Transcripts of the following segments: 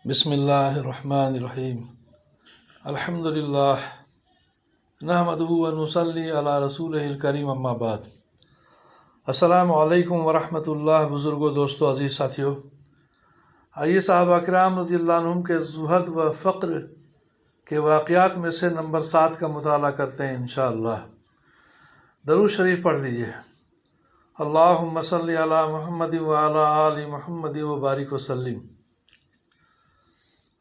बिस्मिल्लाहिर्रहमानिर्रहीम अल्हम्दुलिल्लाह नहमदुहु व नुसल्ली अला रसूलिहिल करीम अम्मा बाद। अस्सलामु अलैकुम व रहमतुल्लाह। बुज़ुर्गों, दोस्तों, अज़ीज़ साथियों, आइए सहाबा किराम रज़ियल्लाहु अन्हुम के ज़ुहद व फ़क्र के वाक़यात में से नंबर 7 का मुताला करते हैं इंशाअल्लाह। दरूद शरीफ पढ़ लीजिए। अल्लाहुम्मा सल्लि अला मुहम्मद व अला आलि मुहम्मद व बारिक वसल्लिम।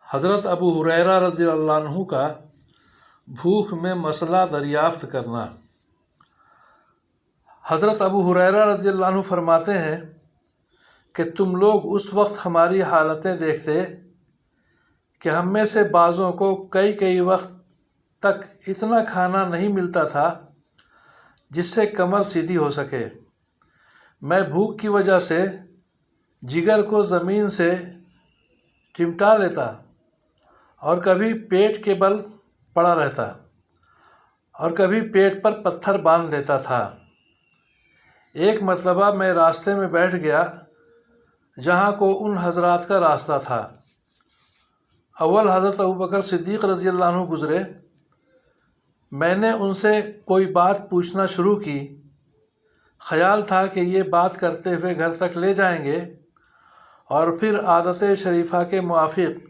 हज़रत अबू हुरैरा रज़ियल्लाहु अन्हु का भूख में मसला दरियाफ़्त करना। हज़रत अबू हुरैरा रज़ियल्लाहु अन्हु फरमाते हैं कि तुम लोग उस वक्त हमारी हालतें देखते कि हम में से बाज़ों को कई कई वक्त तक इतना खाना नहीं मिलता था जिससे कमर सीधी हो सके। मैं भूख की वजह से जिगर को ज़मीन से चिमटा लेता और कभी पेट के बल पड़ा रहता और कभी पेट पर पत्थर बांध लेता था। एक मरतबा मैं रास्ते में बैठ गया जहाँ को उन हजरात का रास्ता था। अव्वल हज़रत अबू बकर सिद्दीक़ रज़ियल्लाहु अन्हु गुज़रे। मैंने उनसे कोई बात पूछना शुरू की। ख़याल था कि ये बात करते हुए घर तक ले जाएंगे और फिर आदत शरीफ़ा के मुआफ़िक़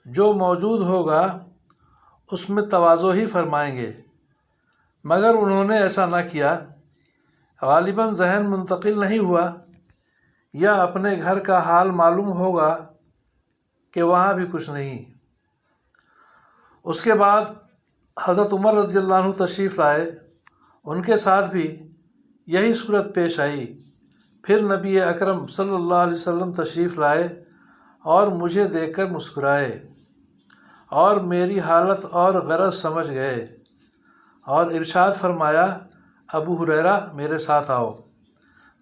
जो मौजूद होगा उसमें तवाज़ो ही फरमाएंगे, मगर उन्होंने ऐसा ना किया। ग़ालिबन ज़हन मुंतकिल नहीं हुआ या अपने घर का हाल मालूम होगा कि वहाँ भी कुछ नहीं। उसके बाद हज़रत उमर रज़ियल्लाहु अन्हु तशरीफ़ लाए। उनके साथ भी यही सूरत पेश आई। फिर नबी अकरम सल्लल्लाहु अलैहि वसल्लम तशरीफ़ लाए और मुझे देखकर मुस्कुराए और मेरी हालत और गरज समझ गए और इरशाद फरमाया, अबू हुरैरा मेरे साथ आओ।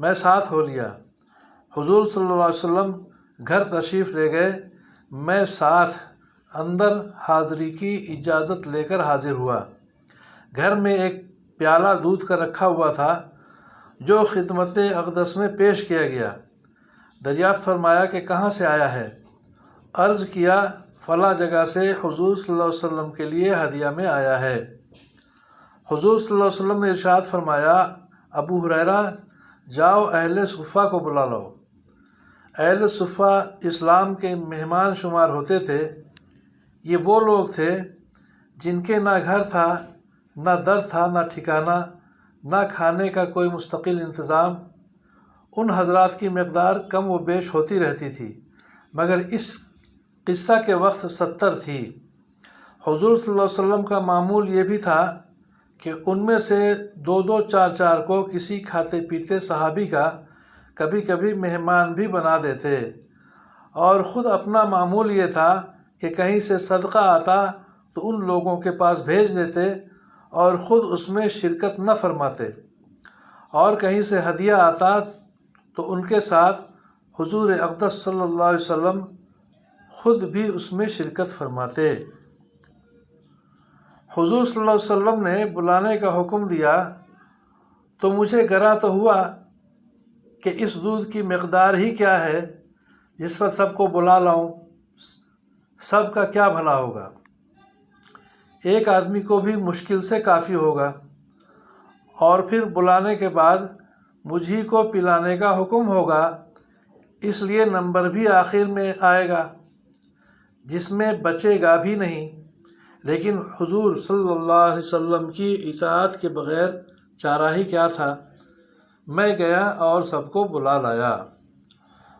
मैं साथ हो लिया। हुज़ूर सल्लल्लाहु अलैहि वसल्लम घर तशरीफ़ ले गए। मैं साथ अंदर हाज़री की इजाज़त लेकर हाज़िर हुआ। घर में एक प्याला दूध का रखा हुआ था जो खिदमत अक़दस में पेश किया गया। दरियाफ़्त फरमाया कि कहाँ से आया है। अर्ज़ किया, फ़ला जगह से हुज़ूर सल्लल्लाहु अलैहि वसल्लम के लिए हदिया में आया है। हुज़ूर सल्लल्लाहु अलैहि वसल्लम ने इरशाद फरमाया, अबू हुरैरा जाओ अहले सुफ़ा को बुला लो। अहले सुफ़ा इस्लाम के मेहमान शुमार होते थे। ये वो लोग थे जिनके ना घर था, ना दर था, ना ठिकाना, ना खाने का कोई मुस्तकिल इंतज़ाम। उन हज़रात की मकदार कम व बेश होती रहती थी, मगर इस क़िस्सा के वक्त 70 थी। हुज़ूर सल्लल्लाहु अलैहि वसल्लम का मामूल ये भी था कि उनमें से 2-2, 4-4 को किसी खाते पीते सहाबी का कभी कभी मेहमान भी बना देते और ख़ुद अपना मामूल ये था कि कहीं से सदका आता तो उन लोगों के पास भेज देते और ख़ुद उसमें शिरकत न फरमाते, और कहीं से हदिया आता तो उनके साथ हुज़ूर अक़दस सल्लल्लाहु अलैहि वसल्लम ख़ुद भी उसमें शिरकत फरमाते। हुज़ूर सल्लल्लाहु अलैहि वसल्लम ने बुलाने का हुक्म दिया तो मुझे गरा तो हुआ कि इस दूध की मकदार ही क्या है जिस पर सबको बुला लाऊं। सब का क्या भला होगा। एक आदमी को भी मुश्किल से काफ़ी होगा और फिर बुलाने के बाद मुझी को पिलाने का हुक्म होगा, इसलिए नंबर भी आखिर में आएगा जिसमें बचेगा भी नहीं। लेकिन हुज़ूर सल्लल्लाहु अलैहि वसल्लम की इताअत के बग़ैर चारा ही क्या था। मैं गया और सबको बुला लाया।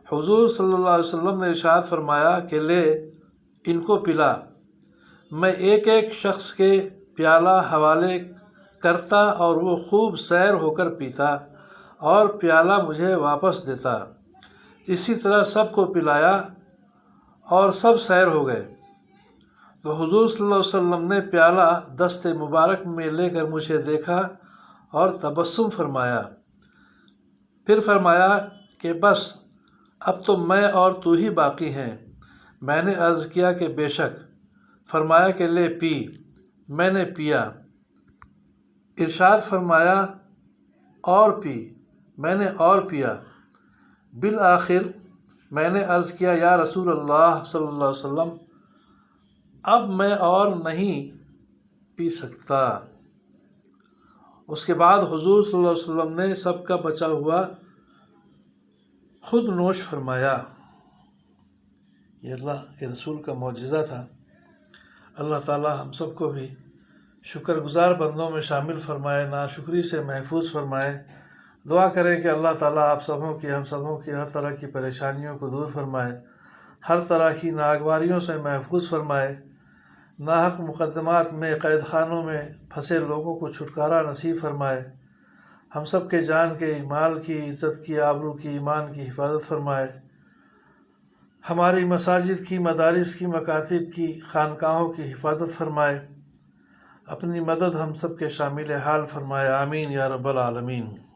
हुज़ूर सल्लल्लाहु अलैहि वसल्लम ने इरशाद फरमाया कि ले इनको पिला। मैं एक एक शख्स के प्याला हवाले करता और वो खूब सैर होकर पीता और प्याला मुझे वापस देता। इसी तरह सबको पिलाया और सब सैर हो गए। तो हुज़ूर सल्लल्लाहु अलैहि वसल्लम ने प्याला दस्ते मुबारक में लेकर मुझे देखा और तबस्सुम फरमाया। फिर फरमाया कि बस अब तो मैं और तू ही बाकी हैं। मैंने अर्ज़ किया कि बेशक। फरमाया कि ले पी। मैंने पिया। इरशाद फरमाया और पी। मैंने और पिया। बिल आखिर میں نے عرض کیا یا رسول اللہ صلی اللہ علیہ وسلم اب میں اور نہیں پی سکتا۔ اس کے بعد حضور صلی اللہ علیہ وسلم نے سب کا بچا ہوا خود نوش فرمایا۔ یہ اللہ کے رسول کا معجزہ تھا۔ اللہ تعالی ہم سب کو بھی شکر گزار بندوں میں شامل فرمائے، ناشکری سے محفوظ فرمائے۔ دعا کریں کہ اللہ تعالیٰ آپ سبوں کی ہم سبوں کی ہر طرح کی پریشانیوں کو دور فرمائے، ہر طرح کی ناگواریوں سے محفوظ فرمائے، ناحق مقدمات میں قید خانوں میں پھنسے لوگوں کو چھٹکارا نصیب فرمائے، ہم سب کے جان کے مال کی عزت کی آبرو کی ایمان کی حفاظت فرمائے، ہماری مساجد کی مدارس کی مکاتب کی خانقاہوں کی حفاظت فرمائے، اپنی مدد ہم سب کے شامل حال فرمائے، آمین یا رب العالمین۔